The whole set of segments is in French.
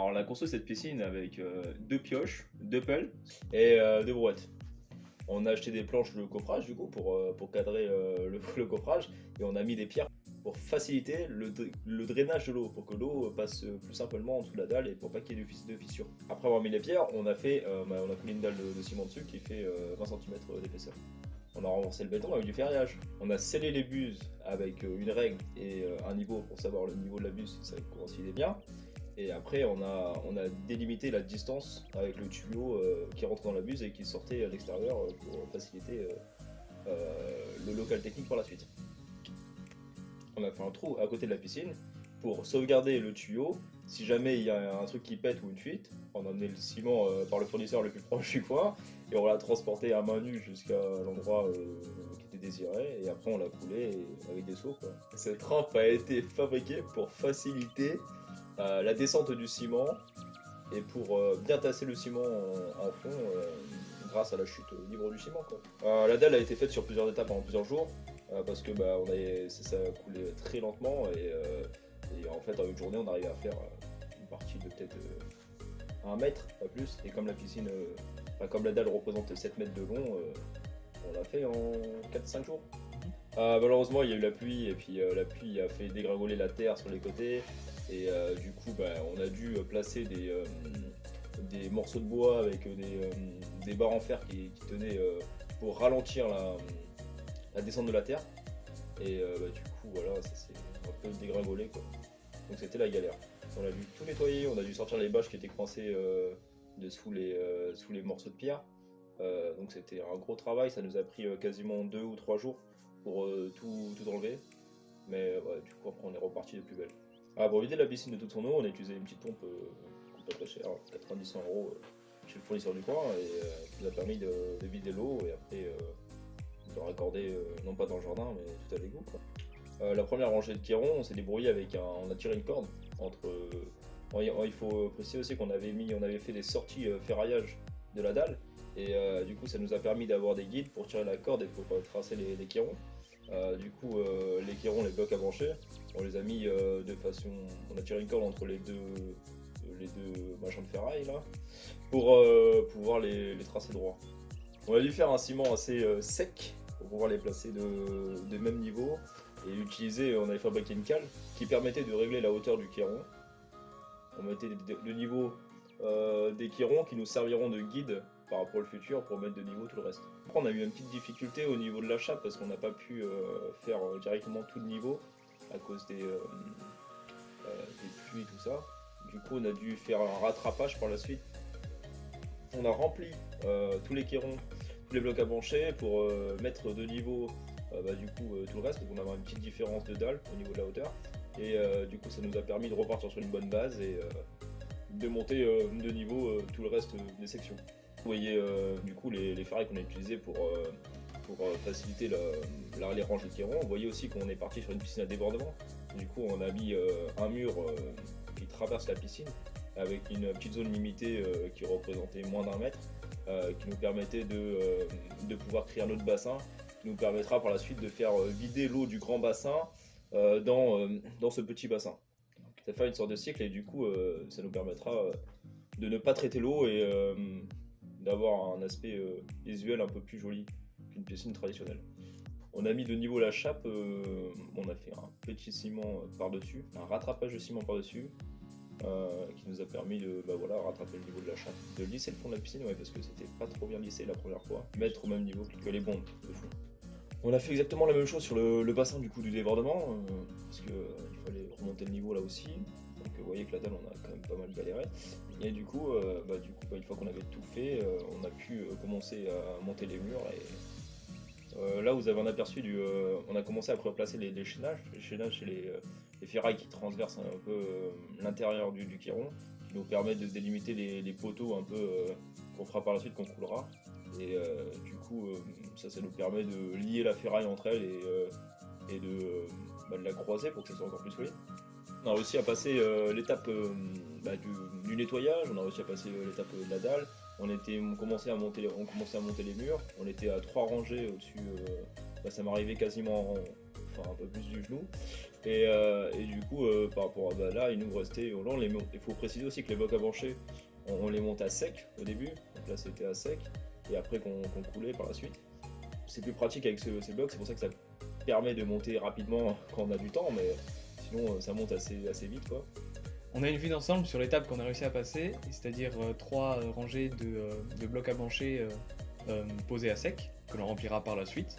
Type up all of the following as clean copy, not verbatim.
Alors on a construit cette piscine avec deux pioches, deux pelles et deux brouettes. On a acheté des planches de coffrage du coup pour cadrer le coffrage et on a mis des pierres pour faciliter le drainage de l'eau, pour que l'eau passe plus simplement en dessous de la dalle et pour pas qu'il y ait de fissures. Après avoir mis les pierres, on a coulé une dalle de ciment dessus qui fait 20 cm d'épaisseur. On a renforcé le béton avec du ferriage. On a scellé les buses avec une règle et un niveau pour savoir le niveau de la buse si ça coïncidait bien. Et après, on a délimité la distance avec le tuyau qui rentre dans la buse et qui sortait à l'extérieur pour faciliter le local technique par la suite. On a fait un trou à côté de la piscine pour sauvegarder le tuyau. Si jamais il y a un truc qui pète ou une fuite, on a emmené le ciment par le fournisseur le plus proche du coin et on l'a transporté à main nue jusqu'à l'endroit qui était désiré et après on l'a coulé avec des seaux, quoi. Cette rampe a été fabriquée pour faciliter la descente du ciment et pour bien tasser le ciment en fond grâce à la chute libre du ciment, quoi. La dalle a été faite sur plusieurs étapes en plusieurs jours parce que ça coulait très lentement et en fait en une journée on arrivait à faire une partie de peut-être 1 mètre, pas plus, et comme la piscine, comme la dalle représente 7 mètres de long, on l'a fait en 4-5 jours. Malheureusement il y a eu la pluie et puis la pluie a fait dégringoler la terre sur les côtés et du coup on a dû placer des morceaux de bois avec des barres en fer qui tenaient pour ralentir la descente de la terre et du coup voilà, ça s'est un peu dégringolé, quoi. Donc c'était la galère. On a dû tout nettoyer, on a dû sortir les bâches qui étaient coincées sous les morceaux de pierre. Donc c'était un gros travail, ça nous a pris quasiment 2 ou 3 jours pour tout enlever. Mais ouais, du coup après on est reparti de plus belle. Pour vider la piscine de toute son eau, on a utilisé une petite pompe pas très chère, 90-100 € chez le fournisseur du coin, et qui nous a permis de vider l'eau et après de raccorder, non pas dans le jardin, mais tout à l'égout, quoi. La première rangée de Chiron, on s'est débrouillé on a tiré une corde entre. Il faut préciser aussi on avait fait des sorties ferraillage de la dalle et du coup ça nous a permis d'avoir des guides pour tirer la corde et pour tracer les Chirons. Du coup les Chirons, les blocs à brancher, on les a mis de façon. On a tiré une corde entre les deux machins de ferraille là pour pouvoir les tracer droit. On a dû faire un ciment assez sec pour pouvoir les placer de même niveau et on avait fabriqué une cale qui permettait de régler la hauteur du Chiron. On mettait le niveau des Chirons qui nous serviront de guide par rapport au futur pour mettre de niveau tout le reste. Après on a eu une petite difficulté au niveau de la chape parce qu'on n'a pas pu faire directement tout le niveau à cause des pluies, tout ça. Du coup on a dû faire un rattrapage par la suite. On a rempli tous les Chirons, tous les blocs à brancher pour mettre de niveau tout le reste, donc on avait une petite différence de dalle au niveau de la hauteur et du coup ça nous a permis de repartir sur une bonne base et de monter de niveau tout le reste des sections. Vous voyez du coup les ferrailles qu'on a utilisées pour faciliter les ranges de Chiron. Vous voyez aussi qu'on est parti sur une piscine à débordement. Du coup on a mis un mur qui traverse la piscine avec une petite zone limitée qui représentait moins d'1 mètre, qui nous permettait de pouvoir créer un autre bassin qui nous permettra par la suite de faire vider l'eau du grand bassin dans ce petit bassin. Ça fait une sorte de cycle et du coup ça nous permettra de ne pas traiter l'eau et d'avoir un aspect visuel un peu plus joli qu'une piscine traditionnelle. On a mis de niveau la chape, on a fait un petit ciment par-dessus, un rattrapage de ciment par-dessus, qui nous a permis de rattraper le niveau de la chape. De lisser le fond de la piscine, ouais, parce que c'était pas trop bien lissé la première fois. Mettre au même niveau que les bombes de fond. On a fait exactement la même chose sur le bassin du coup du débordement, parce qu'il fallait remonter le niveau là aussi. Donc vous voyez que la dalle on a quand même pas mal galéré. Et du coup, une fois qu'on avait tout fait, on a pu commencer à monter les murs. Et là vous avez un aperçu on a commencé à replacer les chaînages. Les chaînages c'est les ferrailles qui transversent un peu l'intérieur du Chiron, qui nous permettent de délimiter les poteaux un peu qu'on fera par la suite, qu'on coulera. Et du coup ça nous permet de lier la ferraille entre elles et de la croiser pour que ça soit encore plus solide. On a réussi à passer l'étape du nettoyage, on a réussi à passer l'étape de la dalle. On commençait à monter les murs, on était à 3 rangées au-dessus, ça m'arrivait quasiment enfin un peu plus du genou. Et du coup, par rapport à là, il nous restait, là, il faut préciser aussi que les blocs à brancher, on les monte à sec au début, donc là c'était à sec, et après qu'on coulait par la suite. C'est plus pratique avec ces blocs, c'est pour ça que ça permet de monter rapidement quand on a du temps, mais sinon ça monte assez vite quoi. On a une vue d'ensemble sur l'étape qu'on a réussi à passer, c'est-à-dire 3 rangées de blocs à brancher posés à sec, que l'on remplira par la suite.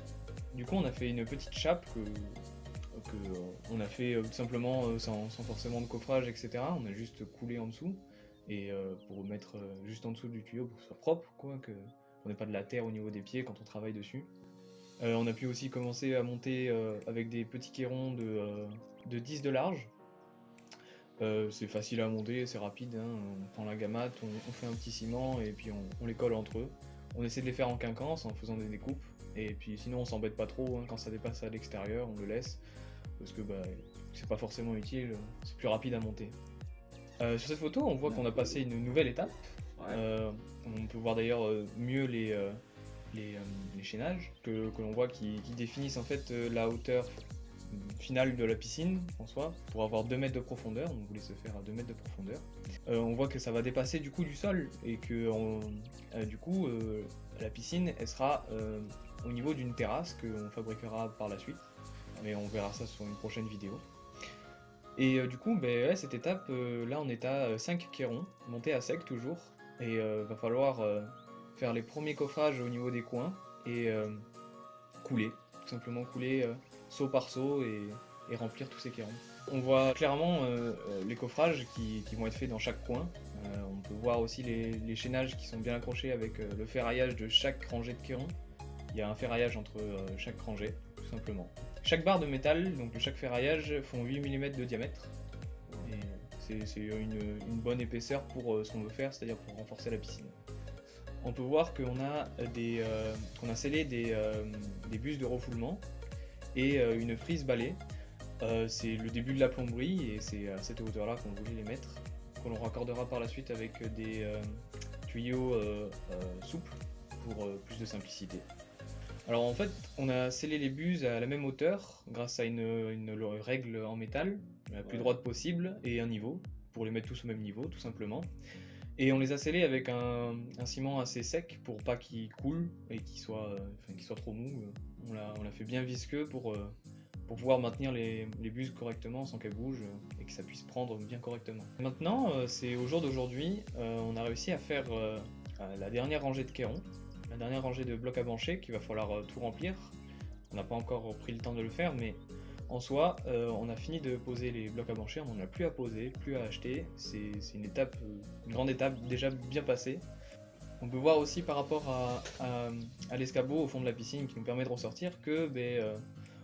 Du coup, on a fait une petite chape que on a fait tout simplement sans forcément de coffrage, etc. On a juste coulé en dessous, et pour mettre juste en dessous du tuyau pour que ce soit propre, quoi, qu'on n'ait pas de la terre au niveau des pieds quand on travaille dessus. On a pu aussi commencer à monter avec des petits cairons de 10 de large. C'est facile à monter, c'est rapide, hein. On prend la gamate, on fait un petit ciment et puis on les colle entre eux. On essaie de les faire en quinconce en faisant des découpes, et puis sinon on s'embête pas trop, hein. Quand ça dépasse à l'extérieur on le laisse, parce que c'est pas forcément utile, c'est plus rapide à monter. Sur cette photo on voit qu'on a passé une nouvelle étape. On peut voir d'ailleurs mieux les chaînages que l'on voit qui définissent en fait la hauteur finale de la piscine en soi, pour avoir 2 mètres de profondeur. On voulait se faire à 2 mètres de profondeur. On voit que ça va dépasser du coup du sol, et que du coup la piscine elle sera au niveau d'une terrasse qu'on fabriquera par la suite, mais on verra ça sur une prochaine vidéo. Et du coup cette étape là on est à 5 cairons montés à sec toujours, et va falloir faire les premiers coffrages au niveau des coins et couler, tout simplement couler saut par saut et remplir tous ces cairons. On voit clairement les coffrages qui vont être faits dans chaque coin. On peut voir aussi les chaînages qui sont bien accrochés avec le ferraillage de chaque rangée de cairons. Il y a un ferraillage entre chaque rangée, tout simplement. Chaque barre de métal, donc de chaque ferraillage, font 8 mm de diamètre. Et c'est une bonne épaisseur pour ce qu'on veut faire, c'est-à-dire pour renforcer la piscine. On peut voir qu'on a scellé des bus de refoulement et une frise balai. C'est le début de la plomberie, et c'est à cette hauteur là qu'on voulait les mettre, qu'on raccordera par la suite avec des tuyaux souples pour plus de simplicité. Alors en fait on a scellé les buses à la même hauteur grâce à une règle en métal la plus droite possible et un niveau, pour les mettre tous au même niveau tout simplement. Et on les a scellés avec un ciment assez sec pour pas qu'il coule et qu'il soit trop mou. On l'a fait bien visqueux pour pouvoir maintenir les buses correctement sans qu'elles bougent et que ça puisse prendre bien correctement. Maintenant, c'est au jour d'aujourd'hui, on a réussi à faire la dernière rangée de cairons, la dernière rangée de blocs à brancher qu'il va falloir tout remplir. On n'a pas encore pris le temps de le faire, mais en soi, on a fini de poser les blocs à brancher, on n'en a plus à poser, plus à acheter. C'est une grande étape déjà bien passée. On peut voir aussi par rapport à l'escabeau au fond de la piscine qui nous permet de ressortir que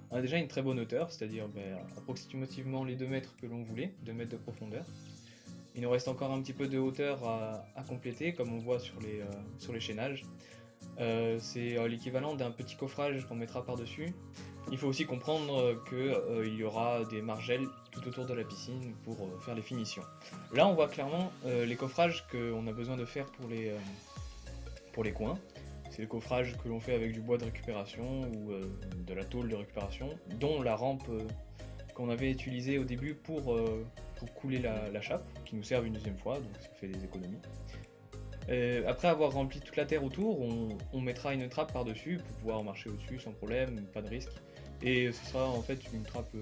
on a déjà une très bonne hauteur, c'est-à-dire approximativement les 2 mètres que l'on voulait, 2 mètres de profondeur. Il nous reste encore un petit peu de hauteur à compléter, comme on voit sur les chaînages. C'est l'équivalent d'un petit coffrage qu'on mettra par-dessus. Il faut aussi comprendre qu'il y aura des margelles tout autour de la piscine pour faire les finitions. Là on voit clairement les coffrages qu'on a besoin de faire pour les coins. C'est le coffrage que l'on fait avec du bois de récupération ou de la tôle de récupération, dont la rampe qu'on avait utilisée au début pour couler la chape, qui nous sert une deuxième fois, donc ça fait des économies. Après avoir rempli toute la terre autour, on mettra une trappe par-dessus pour pouvoir marcher au-dessus sans problème, pas de risque. Et ce sera en fait une trappe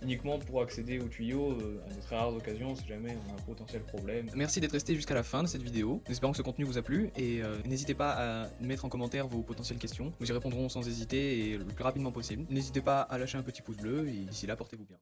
uniquement pour accéder aux tuyaux à de très rares occasions si jamais on a un potentiel problème. Merci d'être resté jusqu'à la fin de cette vidéo. Nous espérons que ce contenu vous a plu, et n'hésitez pas à mettre en commentaire vos potentielles questions. Nous y répondrons sans hésiter et le plus rapidement possible. N'hésitez pas à lâcher un petit pouce bleu, et d'ici là portez-vous bien.